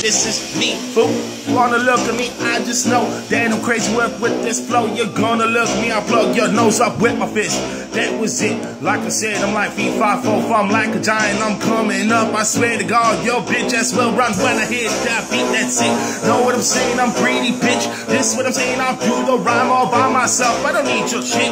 this is me, fool. Wanna look at me, I just know that I'm crazy with this flow. You're gonna look at me, I plug your nose up with my fist. That was it. Like I said, I'm like feet 5, 4, 5, I'm like a giant, I'm coming up. I swear to God, your bitch ass will run when I hit that beat, that's it. Know what I'm saying? I'm greedy, bitch. This what I'm saying, I'll do the rhyme all by myself. I don't need your shit.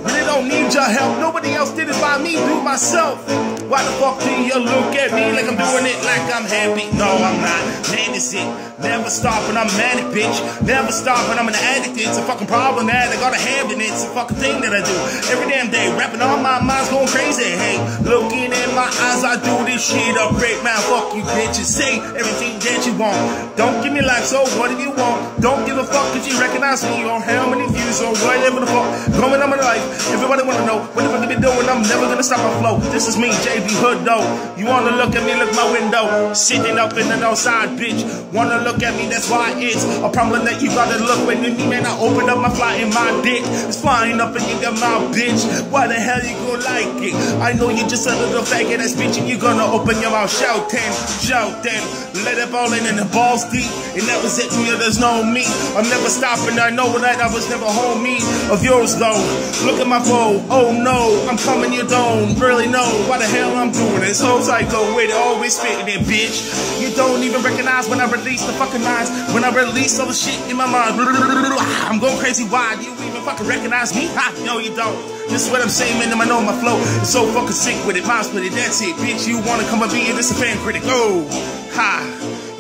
Really don't need your help. Nobody else did it by me, do myself. Why the fuck do you look at me like I'm doing it like I'm happy? No, I'm not. Man, it's it. Never stop when I'm manic, bitch. Never stop when I'm an addict. It's a fucking problem that I got a hand in. It's a fucking thing that I do every damn day. Rapping on my mind's going crazy. Hey, looking in my eyes, I do this shit up great, man. Fuck you, bitches. Say everything that you want. Don't give me life, so what do you want? Don't give a fuck if you recognize me or how many views or whatever the fuck going on my life. Everybody wanna know what the fuck I been doing. I'm never gonna stop my flow. This is me, JB Hood, though. You wanna look at me, look my window. Sitting up in the outside, bitch. Wanna look at me, that's why it's a problem that you gotta look when you need, man. I open up my fly and my dick is flying up in your mouth, bitch. Why the hell you gonna like it? I know you just a little faggot ass bitch, and you gonna open your mouth, shout then, let it ball in and the balls deep. And that was it, me, there's no me. I'm never stopping, I know that I was never homie of yours though. Look at my flow, oh no, I'm coming, you don't really know why the hell I'm doing this. So psycho with it, always fitting in, bitch. You don't even recognize when I release the fucking lines, when I release all the shit in my mind. I'm going crazy, why do you even fucking recognize me? Ha, no you don't. This is what I'm saying, man, I know my flow is so fucking sick with it, miles with it, that's it, bitch. You wanna come and be this a fan critic, oh, ha,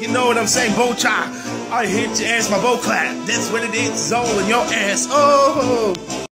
you know what I'm saying, bow tie. I hit your ass, my bow clap, that's what it is, all in your ass, oh.